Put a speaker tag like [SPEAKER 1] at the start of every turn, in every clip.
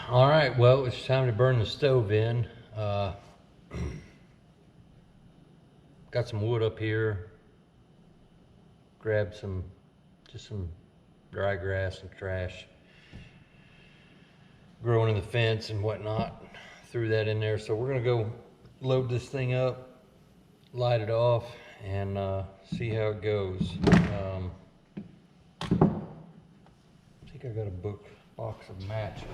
[SPEAKER 1] All right, well, it's time to burn the stove in. Got some wood up here. Grabbed just some dry grass and trash growing in the fence and whatnot. Threw that in there. So we're gonna go load this thing up, light it off, and see how it goes. I think I got a box of matches.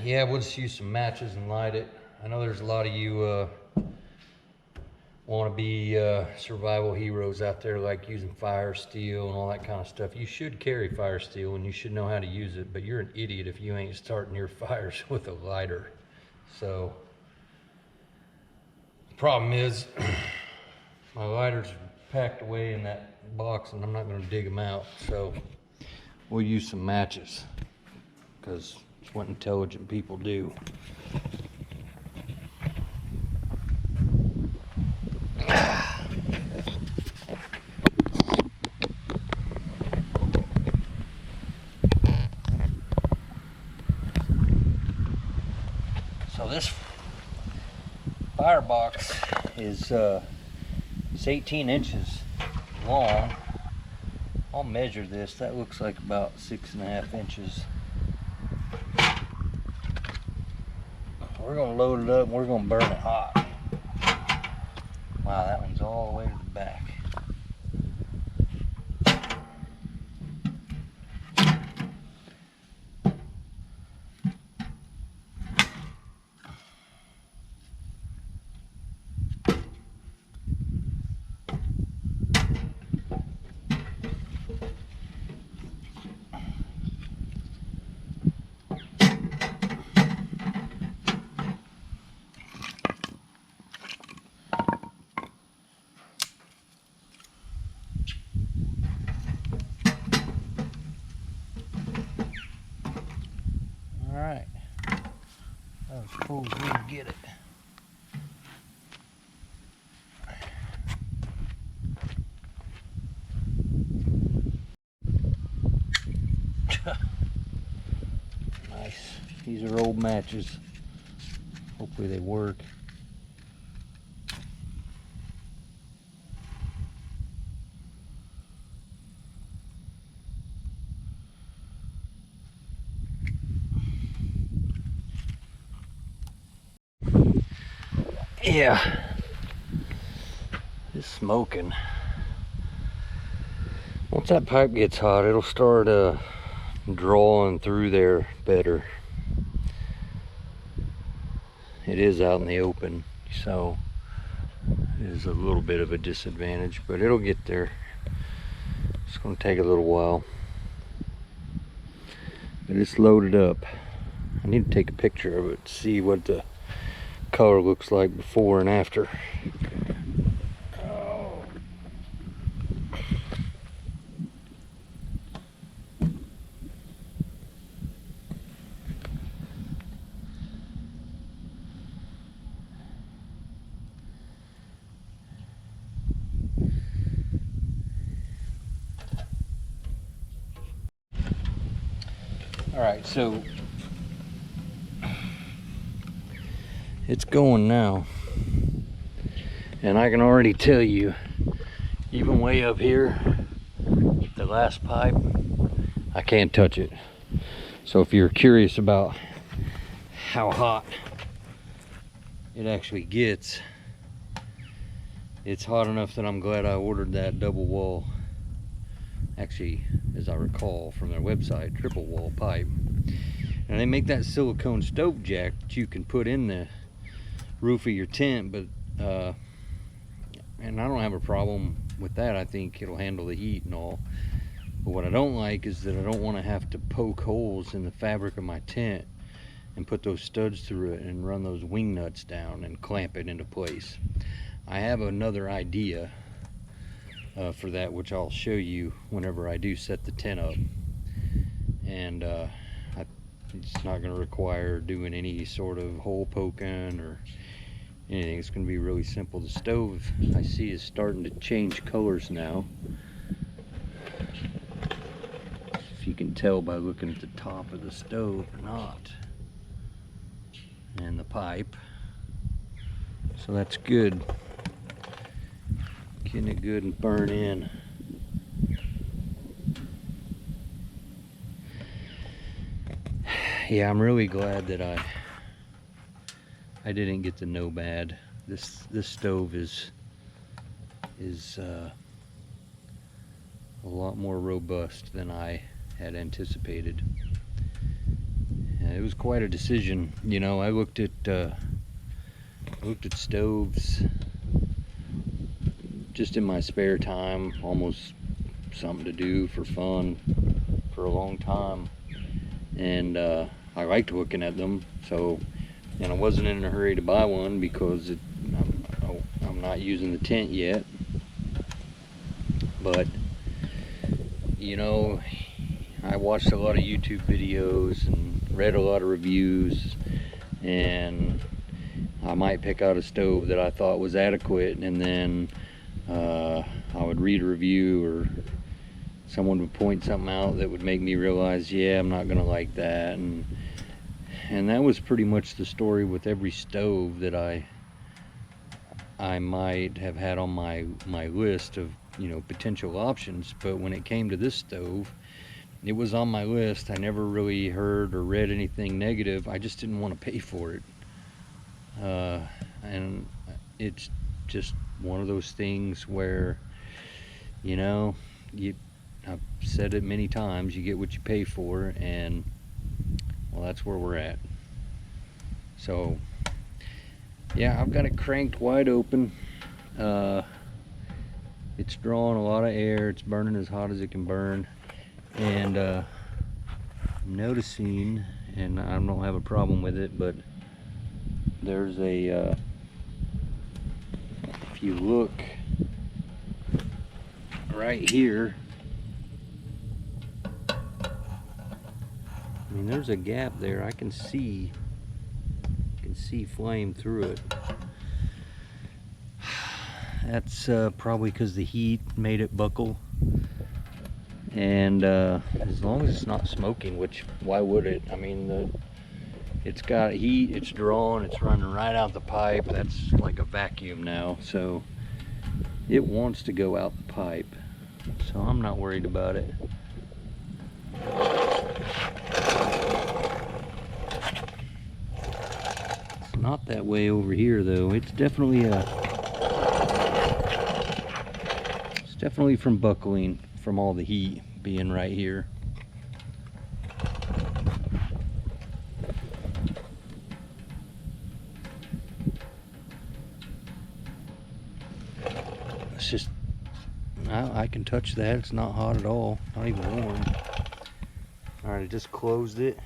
[SPEAKER 1] Yeah, we'll just use some matches and light it. I know there's a lot of you want to be survival heroes out there, like using fire steel and all that kind of stuff. You should carry fire steel and you should know how to use it, but you're an idiot if you ain't starting your fires with a lighter. So the problem is my lighters are packed away in that box and I'm not going to dig them out. So we'll use some matches because it's what intelligent people do. So this firebox is it's 18 inches long. I'll measure this. That looks like about 6.5 inches. We're gonna load it up and we're gonna burn it hot. Wow, that one's all the way to the back. Alright, that was full as we can get it. Nice. These are old matches. Hopefully they work. Yeah, it's smoking. Once that pipe gets hot, it'll start drawing through there better. It is out in the open, so it is a little bit of a disadvantage, but it'll get there. It's going to take a little while, but it's loaded up. I need to take a picture of it to see what the color looks like before and after. Oh. All right, so it's going now, and I can already tell you, even way up here, the last pipe, I can't touch it. So if you're curious about how hot it actually gets, it's hot enough that I'm glad I ordered that double wall, actually, as I recall from their website, triple wall pipe. And they make that silicone stove jack that you can put in the roof of your tent, but and I don't have a problem with that. I think it'll handle the heat and all, but what I don't like is that I don't want to have to poke holes in the fabric of my tent and put those studs through it and run those wing nuts down and clamp it into place. I have another idea for that, which I'll show you whenever I do set the tent up, and it's not going to require doing any sort of hole poking or anything. It's going to be really simple. The stove, I see, is starting to change colors now. tell by looking at the top of the stove or not. And the pipe. So that's good. Getting it good and burn in. Yeah, I'm really glad that I didn't get the no bad. This stove is a lot more robust than I had anticipated. It was quite a decision, you know. I looked at stoves just in my spare time, almost something to do for fun for a long time, and I liked looking at them. So, and I wasn't in a hurry to buy one because I'm not using the tent yet. But you know, I watched a lot of YouTube videos and read a lot of reviews, and I might pick out a stove that I thought was adequate, and then I would read a review or someone would point something out that would make me realize, yeah, I'm not gonna like that. And that was pretty much the story with every stove that I might have had on my list of, you know, potential options. But when it came to this stove, it was on my list. I never really heard or read anything negative. I just didn't want to pay for it. And it's just one of those things where, you know, I've said it many times, you get what you pay for, and well, that's where we're at. So yeah, I've got it cranked wide open. It's drawing a lot of air. It's burning as hot as it can burn. And I'm noticing, and I don't have a problem with it, but there's a, if you look right here, I mean, there's a gap there. I can see flame through it. That's probably because the heat made it buckle. And as long as it's not smoking, which why would it? I mean, it's got heat, it's drawn, it's running right out the pipe. That's like a vacuum now, so it wants to go out the pipe. So I'm not worried about it. It's not that way over here though. It's definitely from buckling from all the heat being right here. It's just, I can touch that. It's not hot at all, not even warm. All right, I just closed it.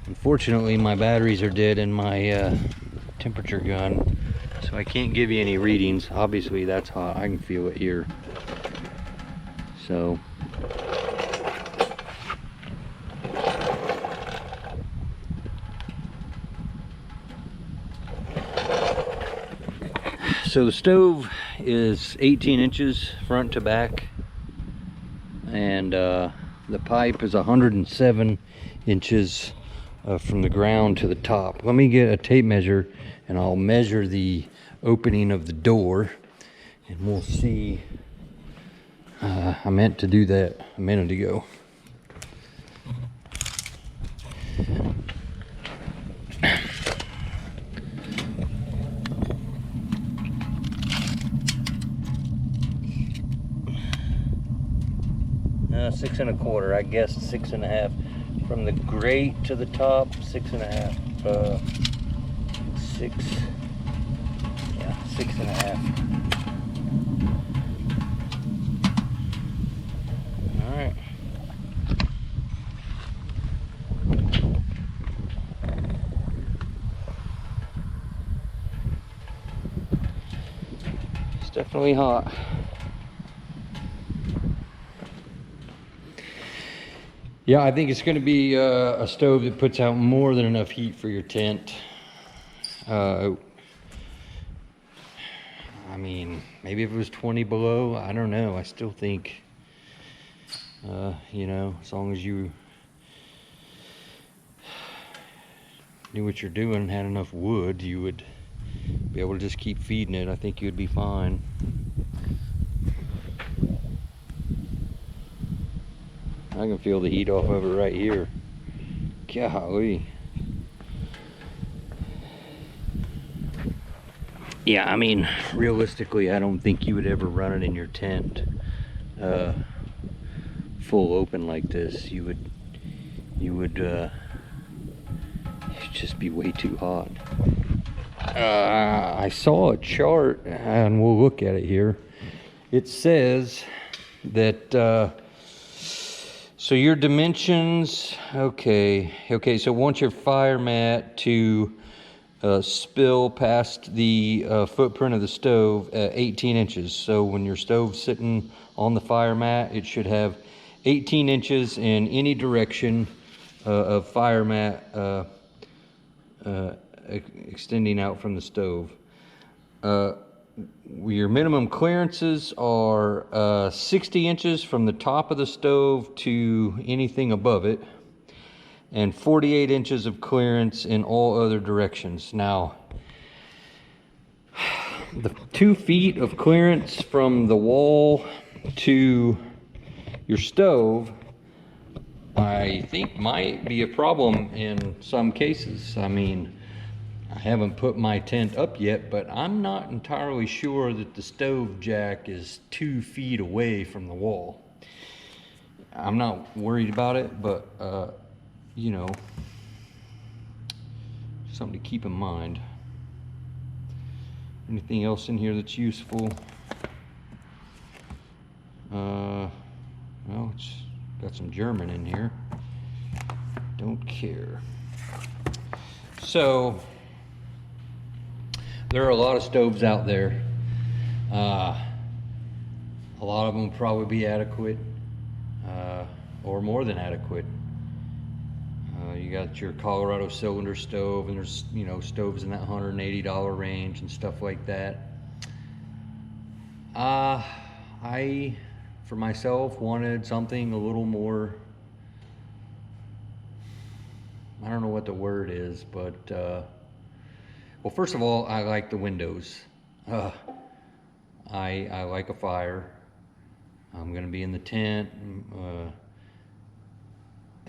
[SPEAKER 1] Unfortunately, my batteries are dead in my temperature gun, so I can't give you any readings. Obviously, that's hot. I can feel it here. So the stove is 18 inches front to back, and the pipe is 107 inches from the ground to the top. Let me get a tape measure and I'll measure the opening of the door, and we'll see. I meant to do that a minute ago. Six and a quarter, I guess 6.5. From the grate to the top, 6.5. 6.5. All right. It's definitely hot. Yeah, I think it's going to be a stove that puts out more than enough heat for your tent. I mean, maybe if it was 20 below, I don't know. I still think, you know, as long as you knew what you're doing and had enough wood, you would be able to just keep feeding it. I think you'd be fine. I can feel the heat off of it right here. Golly. Yeah, I mean, realistically, I don't think you would ever run it in your tent full open like this. You would it'd just be way too hot. I saw a chart, and we'll look at it here. It says that so your dimensions, okay, so want your fire mat to spill past the footprint of the stove at 18 inches. So when your stove's sitting on the fire mat, it should have 18 inches in any direction of fire mat extending out from the stove. Your minimum clearances are 60 inches from the top of the stove to anything above it, and 48 inches of clearance in all other directions. Now, the 2 feet of clearance from the wall to your stove, I think might be a problem in some cases. I mean, I haven't put my tent up yet, but I'm not entirely sure that the stove jack is 2 feet away from the wall. I'm not worried about it, but you know, something to keep in mind. Anything else in here that's useful? Well, it's got some German in here. Don't care. So, there are a lot of stoves out there. A lot of them will probably be adequate, or more than adequate. You got your Colorado cylinder stove, and there's, you know, stoves in that $180 range and stuff like that. I, for myself, wanted something a little more, I don't know what the word is, but well, first of all, I like the windows. I like a fire. I'm gonna be in the tent.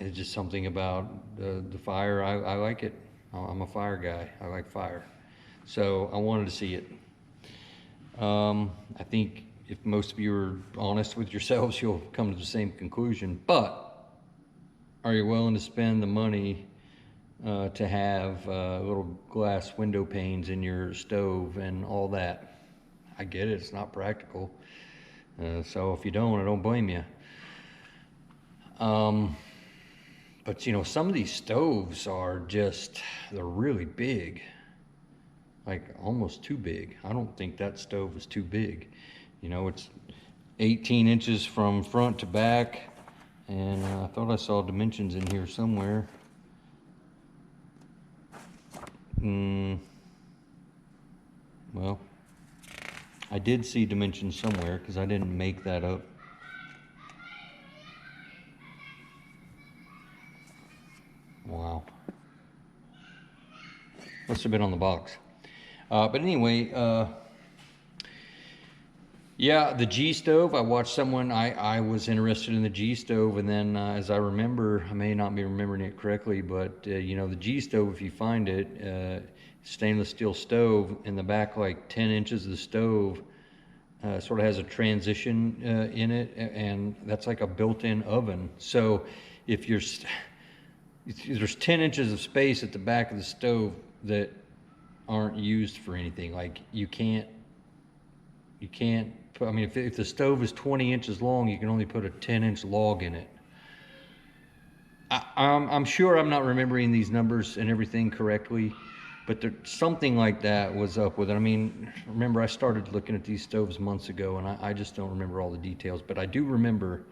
[SPEAKER 1] It's just something about the fire. I like it. I'm a fire guy. I like fire. So I wanted to see it. I think if most of you are honest with yourselves, you'll come to the same conclusion. But are you willing to spend the money to have little glass window panes in your stove and all that? I get it. It's not practical. So if you don't, I don't blame you. But you know, some of these stoves are just, they're really big, like almost too big. I don't think that stove is too big. You know, it's 18 inches from front to back, and I thought I saw dimensions in here somewhere. Well, I did see dimensions somewhere because I didn't make that up. Wow. Must have been on the box. But anyway, yeah, the G stove, I watched someone, I was interested in the G stove, and then as I remember, I may not be remembering it correctly, but you know, the G stove, if you find it, stainless steel stove, in the back like 10 inches of the stove sort of has a transition in it, and that's like a built-in oven. So if there's 10 inches of space at the back of the stove that aren't used for anything. Like you can't put, I mean, if the stove is 20 inches long, you can only put a 10-inch log in it. I'm sure I'm not remembering these numbers and everything correctly, but something like that was up with it. I mean, remember, I started looking at these stoves months ago, and I just don't remember all the details, but I do remember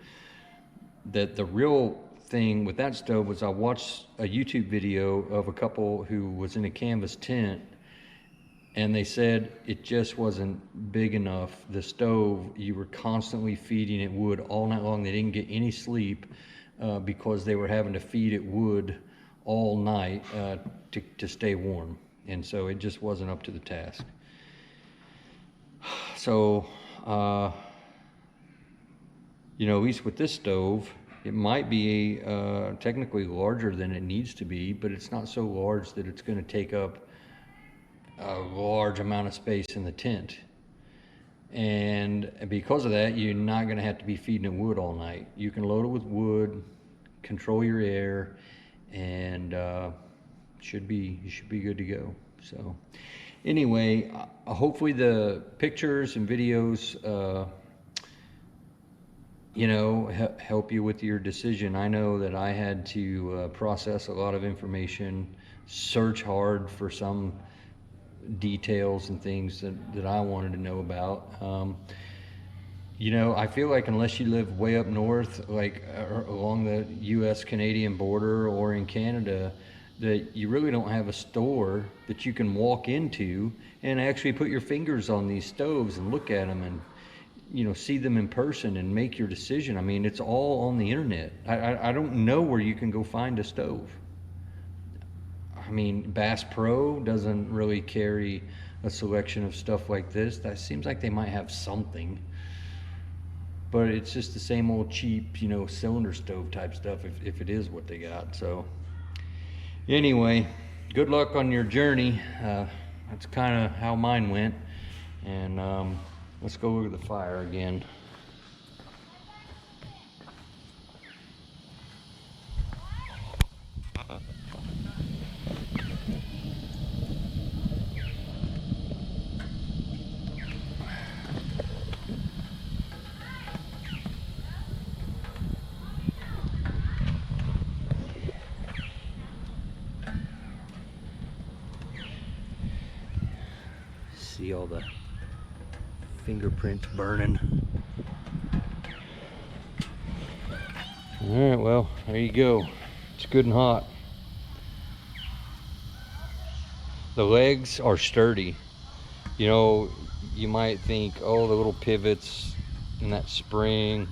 [SPEAKER 1] that the real thing with that stove was I watched a YouTube video of a couple who was in a canvas tent, and they said it just wasn't big enough. The stove, you were constantly feeding it wood all night long. They didn't get any sleep because they were having to feed it wood all night to stay warm. And so it just wasn't up to the task. So, you know, at least with this stove, it might be technically larger than it needs to be, but it's not so large that it's going to take up a large amount of space in the tent. And because of that, you're not going to have to be feeding it wood all night. You can load it with wood, control your air, and you should be good to go. So anyway, hopefully the pictures and videos you know, help you with your decision. I know that I had to process a lot of information, search hard for some details and things that I wanted to know about. You know, I feel like unless you live way up north, like along the US-Canadian border or in Canada, that you really don't have a store that you can walk into and actually put your fingers on these stoves and look at them and, you know, see them in person and make your decision. I mean, it's all on the internet. I don't know where you can go find a stove. I mean, Bass Pro doesn't really carry a selection of stuff like this. That seems like they might have something, but it's just the same old cheap, you know, cylinder stove type stuff if it is what they got. So anyway, good luck on your journey. That's kind of how mine went. And let's go look at the fire again. See all the fingerprints burning. All right, well, there you go. It's good and hot. The legs are sturdy. You know, you might think, oh, the little pivots and that spring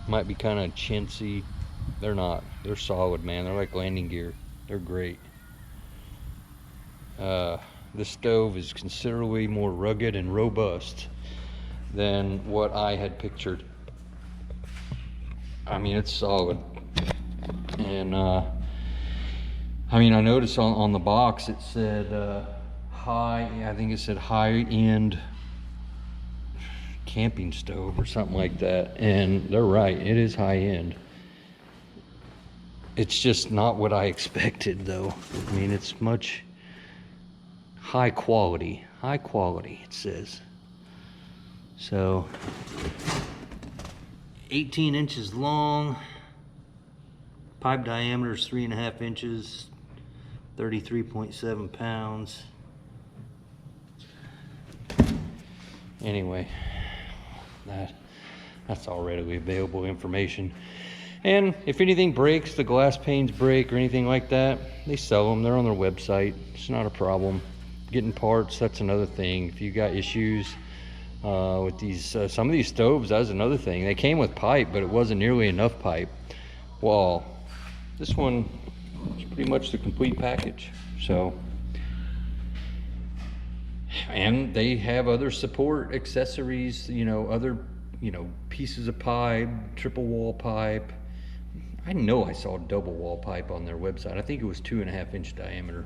[SPEAKER 1] might be kind of chintzy. They're not. They're solid, man. They're like landing gear. They're great. This stove is considerably more rugged and robust than what I had pictured. I mean, it's solid. And I mean, I noticed on the box it said I think it said high-end camping stove or something like that. And they're right, it is high-end. It's just not what I expected, though. I mean, it's much high quality, it says. So 18 inches long, pipe diameter is 3.5 inches, 33.7 pounds. Anyway, that's all readily available information. And if anything breaks, the glass panes break or anything like that, they sell them. They're on their website. It's not a problem. Getting parts, that's another thing. If you got issues with these, some of these stoves, that was another thing. They came with pipe, but it wasn't nearly enough pipe. Well, this one is pretty much the complete package. So, and they have other support accessories, you know, other, you know, pieces of pipe, triple wall pipe. I know I saw double wall pipe on their website. I think it was 2.5 inch diameter.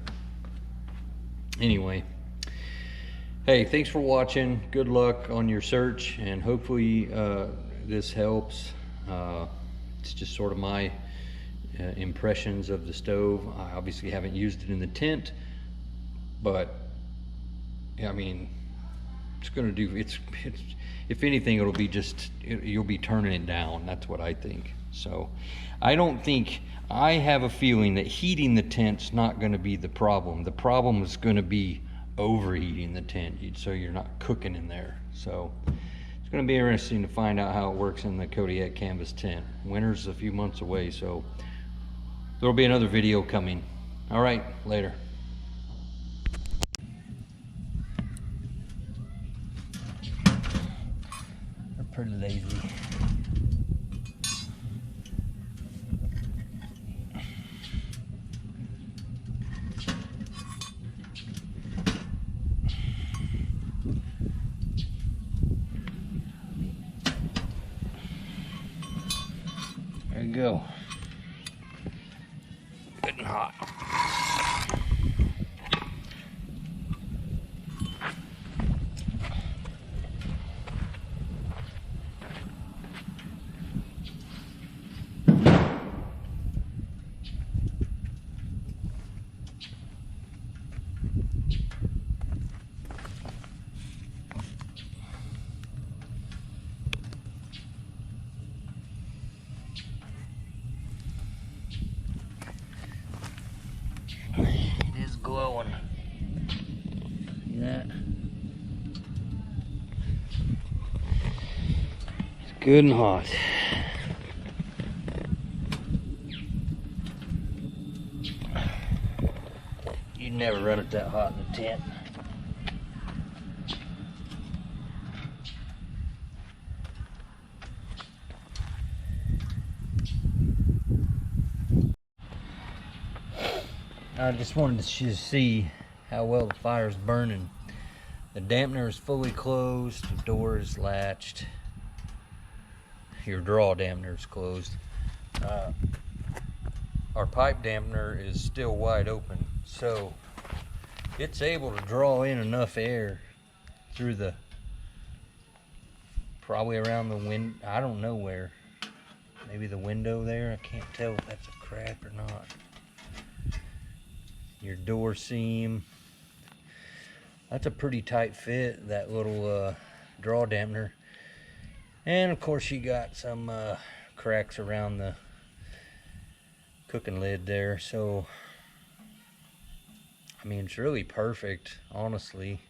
[SPEAKER 1] Anyway, hey, thanks for watching. Good luck on your search, and hopefully this helps. It's just sort of my impressions of the stove. I obviously haven't used it in the tent, but I mean, it's gonna do, it's if anything, it'll be just, you'll be turning it down. That's what I think. So I don't think, I have a feeling that heating the tent's not going to be the problem. The problem is going to be overheating the tent, so you're not cooking in there. So it's going to be interesting to find out how it works in the Kodiak canvas tent. Winter's a few months away, so there'll be another video coming. All right, later. pretty lazy. There you go. Good and hot. It is glowing. See that? It's good and hot. You'd never run it that hot in the tent. I just wanted to see how well the fire's burning. The dampener is fully closed, the door is latched, your draw dampener is closed. Our pipe dampener is still wide open, so it's able to draw in enough air through the, probably around the wind, I don't know where, maybe the window there, I can't tell if that's a crack or not. Your door seam, that's a pretty tight fit, that little draw dampener. And of course you got some cracks around the cooking lid there, so I mean it's really perfect, honestly,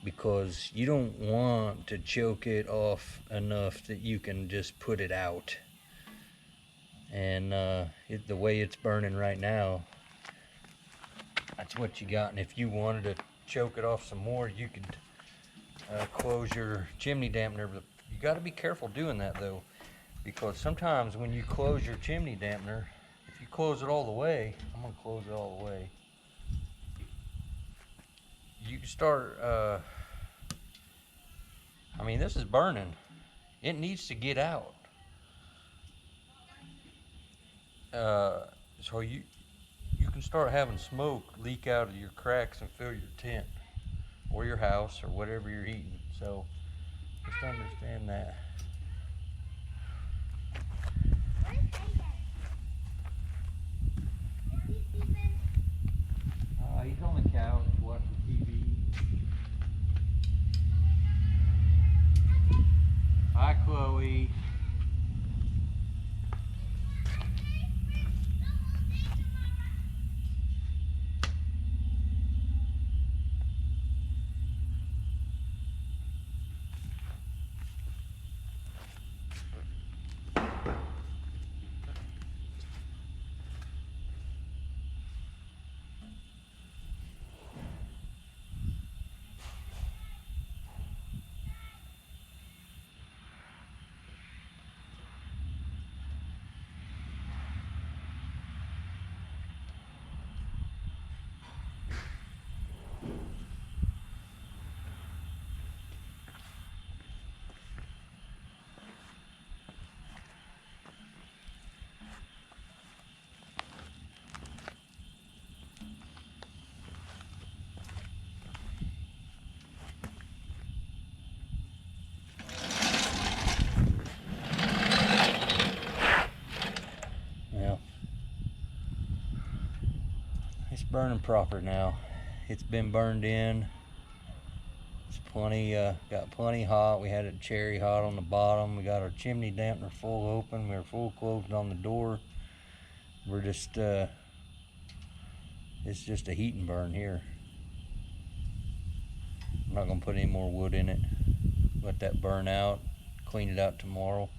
[SPEAKER 1] because you don't want to choke it off enough that you can just put it out. And the way it's burning right now, that's what you got. And if you wanted to choke it off some more, you could close your chimney dampener. But you got to be careful doing that though, because sometimes when you close your chimney dampener, if you close it all the way, I'm gonna close it all the way, you start I mean, this is burning, it needs to get out. So you can start having smoke leak out of your cracks and fill your tent or your house or whatever you're eating. So just understand that. He's on the couch watching TV. Hi, Chloe. It's burning proper now. It's been burned in. It's plenty, got plenty hot. We had it cherry hot on the bottom. We got our chimney dampener full open. We were full closed on the door. We're just, it's just a heat and burn here. I'm not gonna put any more wood in it. Let that burn out. Clean it out tomorrow.